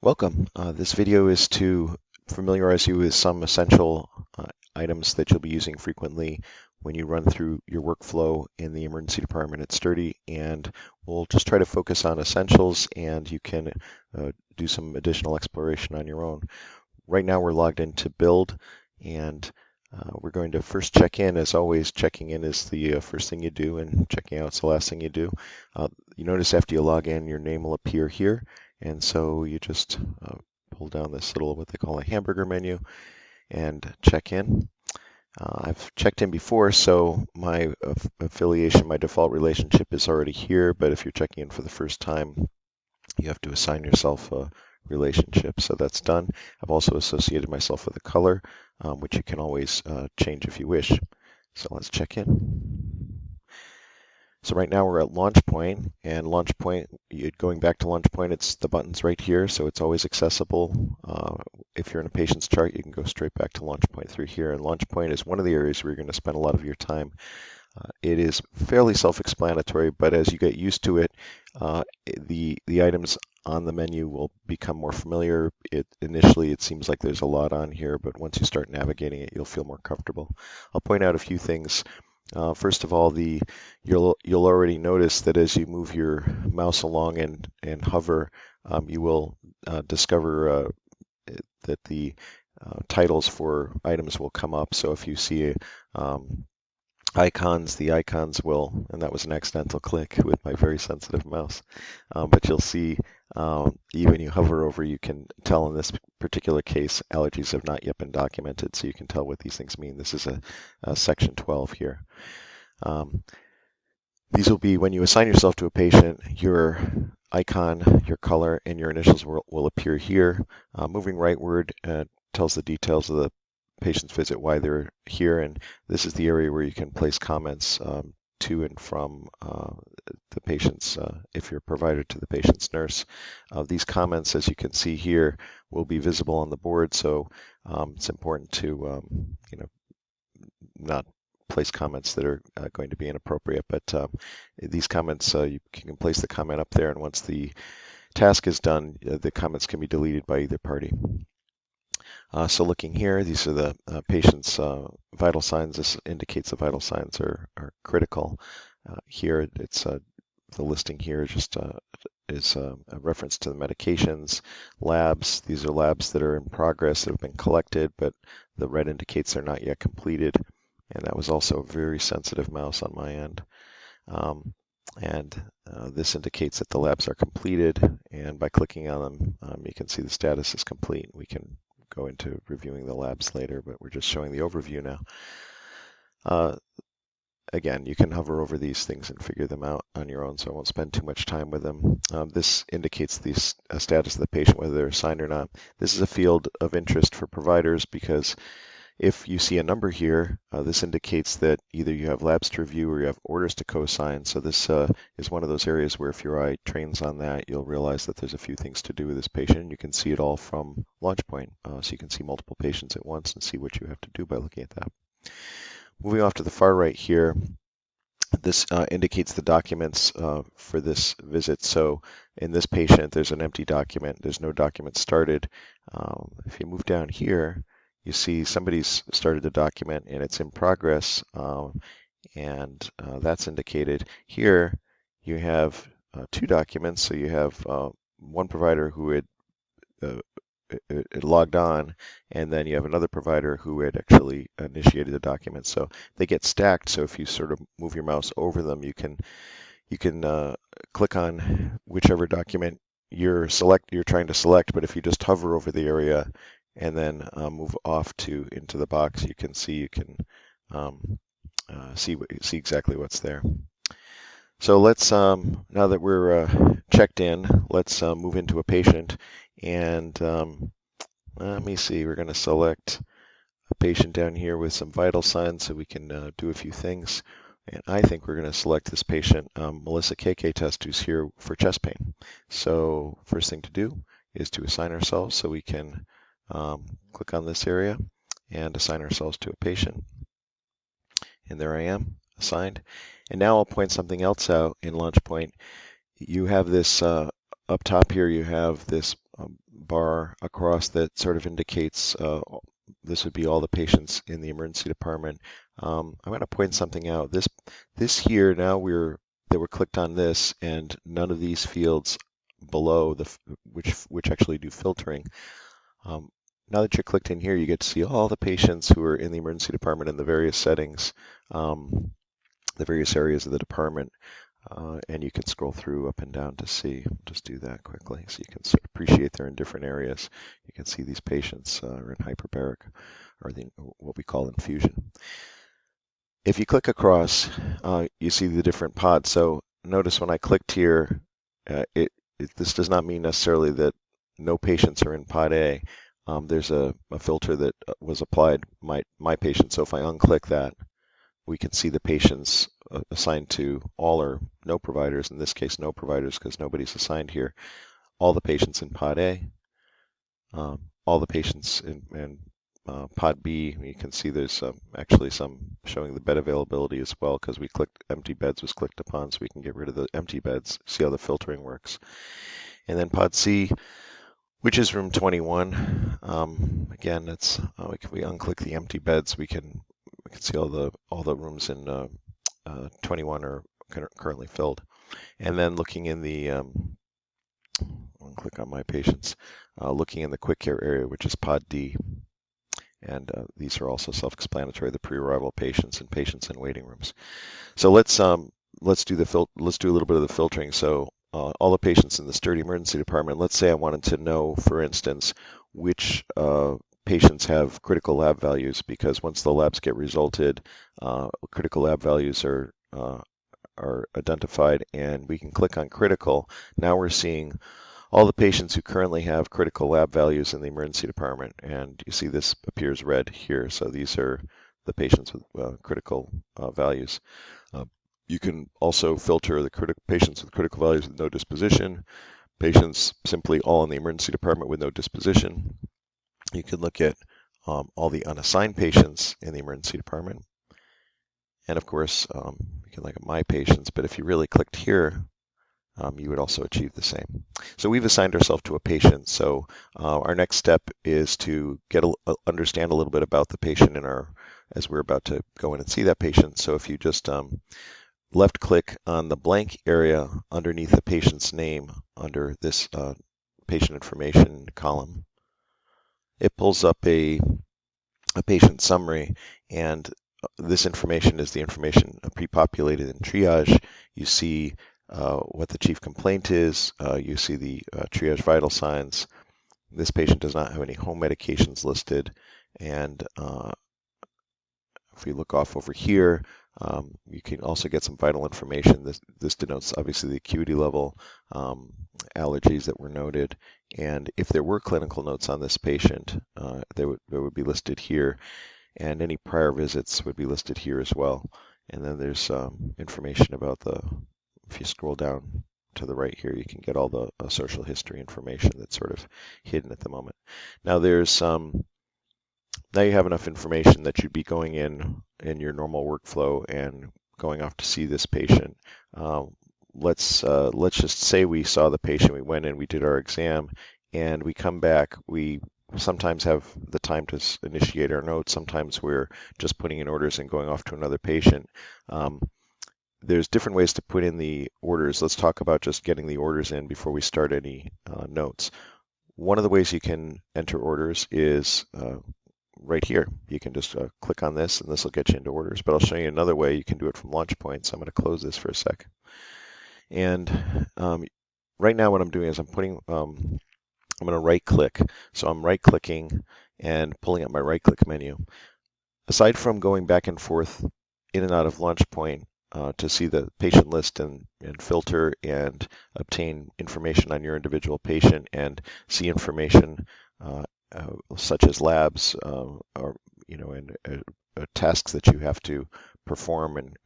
Welcome. This video is to familiarize you with some essential items that you'll be using frequently when you run through your workflow in the emergency department at Sturdy, and we'll just try to focus on essentials, and you can do some additional exploration on your own. Right now we're logged into Build, and we're going to first check in. As always, checking in is the first thing you do, and checking out is the last thing you do. You notice after you log in, your name will appear here, and so you just pull down this little, what they call a hamburger menu, and check in. I've checked in before, so my affiliation, my default relationship is already here, but if you're checking in for the first time, you have to assign yourself a relationship. So that's done. I've also associated myself with a color, which you can always change if you wish. So let's check in. So right now we're at launch point, and launch point, going back to launch point, it's the buttons right here, so it's always accessible. If you're in a patient's chart, you can go straight back to launch point through here, and launch point is one of the areas where you're going to spend a lot of your time. It is fairly self-explanatory, but as you get used to it, the items on the menu will become more familiar. Initially, it seems like there's a lot on here, but once you start navigating it, you'll feel more comfortable. I'll point out a few things. First of all, you'll already notice that as you move your mouse along and hover, you will discover that the titles for items will come up. So if you see icons, the icons will, and that was an accidental click with my very sensitive mouse, but you'll see even you hover over, you can tell in this particular case, allergies have not yet been documented, so you can tell what these things mean. This is a section 12 here. These will be, when you assign yourself to a patient, your icon, your color, and your initials will appear here. Moving rightward tells the details of the patient's visit, why they're here, and this is the area where you can place comments to and from the patient's, if you're provided to the patient's nurse. These comments, as you can see here, will be visible on the board, so it's important to not place comments that are going to be inappropriate, but these comments, you can place the comment up there, and once the task is done, the comments can be deleted by either party. So looking here, these are the patient's vital signs. This indicates the vital signs are critical. Here, it's the listing here just is a reference to the medications, labs. These are labs that are in progress that have been collected, but the red indicates they're not yet completed. And that was also a very sensitive mouse on my end. This indicates that the labs are completed, and by clicking on them, you can see the status is complete. We can go into reviewing the labs later, but we're just showing the overview now. Again, you can hover over these things and figure them out on your own, so I won't spend too much time with them. This indicates the status of the patient, whether they're assigned or not. This is a field of interest for providers because if you see a number here, this indicates that either you have labs to review or you have orders to co-sign. So this is one of those areas where if your eye trains on that, you'll realize that there's a few things to do with this patient. And you can see it all from launch point. So you can see multiple patients at once and see what you have to do by looking at that. Moving off to the far right here, this indicates the documents for this visit. So in this patient, there's an empty document. There's no document started. If you move down here, you see somebody's started the document and it's in progress, and that's indicated. Here you have two documents. So you have one provider who had logged on, and then you have another provider who had actually initiated the document. So they get stacked. So if you sort of move your mouse over them, you can click on whichever document you're trying to select. But if you just hover over the area and then move off into the box, you can see see exactly what's there. So let's now that we're checked in, let's move into a patient, and let me see. We're going to select a patient down here with some vital signs so we can do a few things. And I think we're going to select this patient, Melissa KK Test, who's here for chest pain. So first thing to do is to assign ourselves, so we can click on this area and assign ourselves to a patient. And there I am, assigned. And now I'll point something else out in Launch Point. You have this up top here, you have this bar across that sort of indicates this would be all the patients in the emergency department. I'm going to point something out. This here now we're clicked on this, and none of these fields below which actually do filtering. Now that you're clicked in here, you get to see all the patients who are in the emergency department in the various settings, the various areas of the department. And you can scroll through up and down to see. Just do that quickly so you can sort of appreciate they're in different areas. You can see these patients are in hyperbaric, or what we call infusion. If you click across, you see the different pods. So notice when I clicked here, this does not mean necessarily that no patients are in pod A. There's a filter that was applied my patient. So if I unclick that, we can see the patients assigned to all or no providers. In this case, no providers because nobody's assigned here. All the patients in pod A, all the patients in pod B. You can see there's actually some showing the bed availability as well because we clicked empty beds was clicked upon, so we can get rid of the empty beds. See how the filtering works. And then pod C, which is room 21. Again, it's if we unclick the empty beds, we can see all the rooms in 21 are currently filled. And then looking in the I'll click on my patients, looking in the quick care area, which is pod D. And these are also self-explanatory: the pre-arrival patients and patients in waiting rooms. So let's do a little bit of the filtering. So all the patients in the sturdy emergency department. Let's say I wanted to know, for instance, which patients have critical lab values, because once the labs get resulted, critical lab values are identified, and we can click on critical. Now we're seeing all the patients who currently have critical lab values in the emergency department, and you see this appears red here. So these are the patients with critical values. You can also filter the patients with critical values with no disposition, patients simply all in the emergency department with no disposition. You can look at all the unassigned patients in the emergency department. And of course, you can look at my patients, but if you really clicked here, you would also achieve the same. So we've assigned ourselves to a patient. So our next step is to understand a little bit about the patient as we're about to go in and see that patient. So if you just left click on the blank area underneath the patient's name under this patient information column, it pulls up a patient summary, and this information is the information pre-populated in triage. You see what the chief complaint is. You see the triage vital signs. This patient does not have any home medications listed, and if we look off over here, you can also get some vital information. This denotes obviously the acuity level, allergies that were noted, and if there were clinical notes on this patient, they would be listed here, and any prior visits would be listed here as well. And then there's information about if you scroll down to the right here, you can get all the social history information that's sort of hidden at the moment. Now now you have enough information that you'd be going in your normal workflow and going off to see this patient. Let's just say we saw the patient, we went in, we did our exam, and we come back. We sometimes have the time to initiate our notes. Sometimes we're just putting in orders and going off to another patient. There's different ways to put in the orders. Let's talk about just getting the orders in before we start any notes. One of the ways you can enter orders is right here. You can just click on this, and this will get you into orders. But I'll show you another way you can do it from Launchpoint. So I'm going to close this for a sec. And right now what I'm doing is I'm going to right click. So I'm right clicking and pulling up my right click menu. Aside from going back and forth in and out of Launchpoint to see the patient list and filter and obtain information on your individual patient and see information such as labs or and tasks that you have to perform and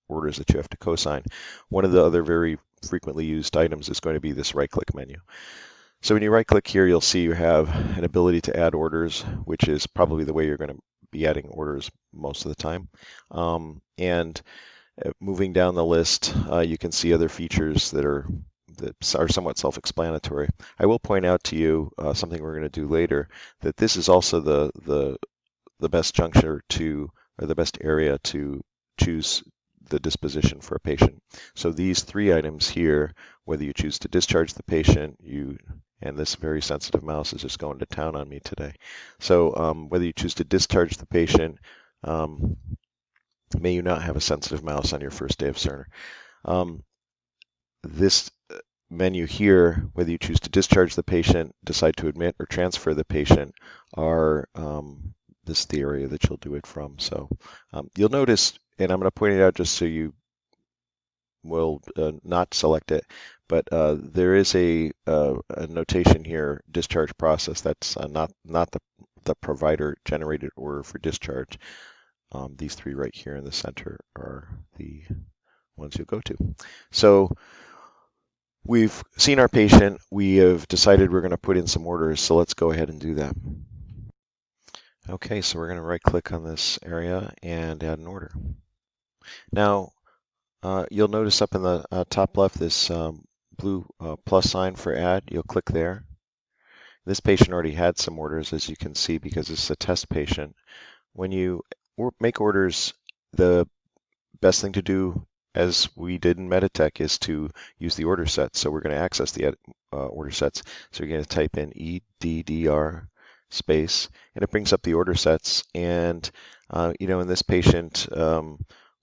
orders that you have to co-sign. One of the other very frequently used items is going to be this right-click menu. So when you right-click here, you'll see you have an ability to add orders, which is probably the way you're going to be adding orders most of the time. And moving down the list, you can see other features that are that are somewhat self-explanatory. I will point out to you something we're going to do later, that this is also the best juncture to, or the best area to choose the disposition for a patient. So these three items here, whether you choose to discharge the patient, and this very sensitive mouse is just going to town on me today. So whether you choose to discharge the patient, may you not have a sensitive mouse on your first day of Cerner. This menu here, whether you choose to discharge the patient, decide to admit, or transfer the patient, are this is the area that you'll do it from. So you'll notice, and I'm going to point it out just so you will not select it, but there is a notation here, discharge process. That's not the provider generated order for discharge. These three right here in the center are the ones you'll go to. So we've seen our patient. We have decided we're going to put in some orders. So let's go ahead and do that. Okay, so we're going to right click on this area and add an order. Now, you'll notice up in the top left this blue plus sign for add. You'll click there. This patient already had some orders, as you can see, because it's a test patient. When you make orders, the best thing to do, as we did in Meditech, is to use the order set. So we're going to access the order sets. So you're going to type in EDDR space, and it brings up the order sets. And in this patient,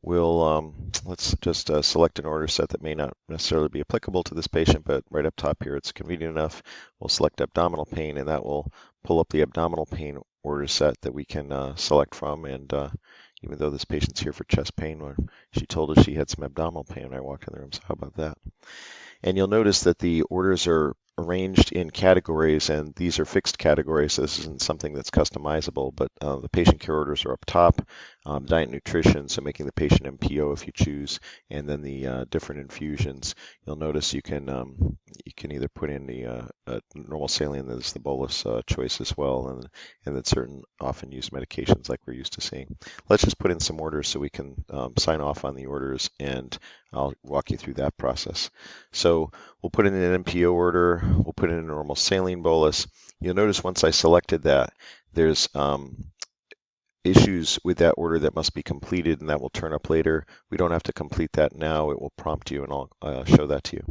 let's just select an order set that may not necessarily be applicable to this patient, but right up top here, it's convenient enough. We'll select abdominal pain, and that will pull up the abdominal pain order set that we can select from. And even though this patient's here for chest pain, she told us she had some abdominal pain when I walked in the room, so how about that? And you'll notice that the orders are arranged in categories, and these are fixed categories, so this isn't something that's customizable, but the patient care orders are up top, diet and nutrition, so making the patient MPO if you choose, and then the different infusions. You'll notice you can either put in the normal saline, there's the bolus choice as well, and then certain often used medications like we're used to seeing. Let's just put in some orders so we can sign off on the orders, and I'll walk you through that process. So we'll put in an MPO order, we'll put in a normal saline bolus. You'll notice once I selected that, there's issues with that order that must be completed, and that will turn up later. We don't have to complete that now. It will prompt you, and I'll show that to you.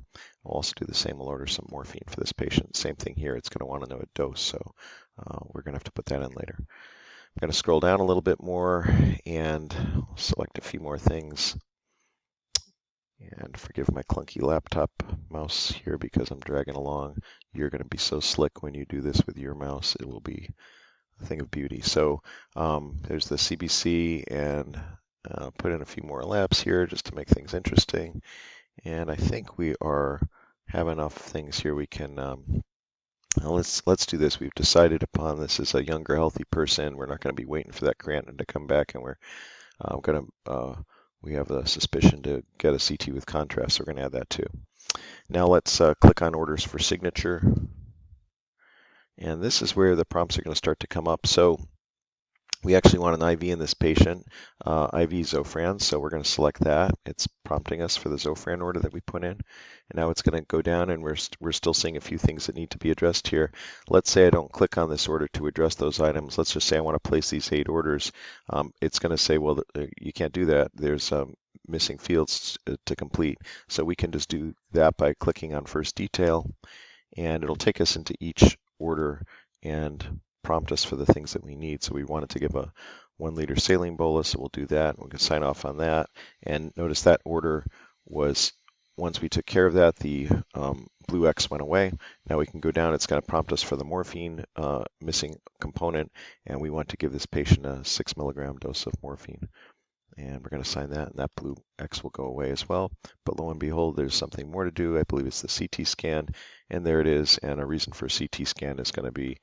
We'll also do the same. We'll order some morphine for this patient. Same thing here. It's going to want to know a dose, so we're going to have to put that in later. I'm going to scroll down a little bit more and select a few more things. And forgive my clunky laptop mouse here because I'm dragging along. You're going to be so slick when you do this with your mouse. It will be a thing of beauty. So there's the CBC, and put in a few more labs here just to make things interesting. And I think we have enough things here. We can let's do this. We've decided upon this as a younger, healthy person. We're not going to be waiting for that creatinine to come back, and we're going to we have the suspicion to get a CT with contrast, so we're going to add that too. Now let's click on orders for signature. And this is where the prompts are going to start to come up. So we actually want an IV in this patient, IV Zofran, so we're going to select that. It's prompting us for the Zofran order that we put in. And now it's going to go down, and we're still seeing a few things that need to be addressed here. Let's say I don't click on this order to address those items. Let's just say I want to place these 8 orders. It's going to say, well, you can't do that. There's missing fields to complete. So we can just do that by clicking on first detail, and it'll take us into each order and prompt us for the things that we need. So we wanted to give a 1 liter saline bolus, so we'll do that. We can sign off on that. And notice that order was, once we took care of that, the blue X went away. Now we can go down. It's going to prompt us for the morphine missing component, and we want to give this patient a 6 milligram dose of morphine. And we're going to sign that, and that blue X will go away as well. But lo and behold, there's something more to do. I believe it's the CT scan, and there it is. And a reason for a CT scan is going to be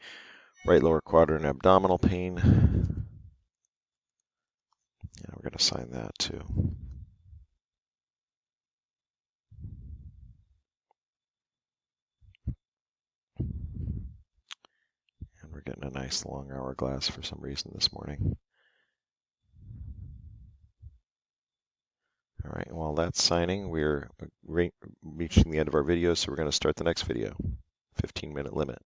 right lower quadrant abdominal pain. And we're going to sign that too. And we're getting a nice long hourglass for some reason this morning. All right. right, while that's signing, we're reaching the end of our video, so we're going to start the next video. 15-minute limit.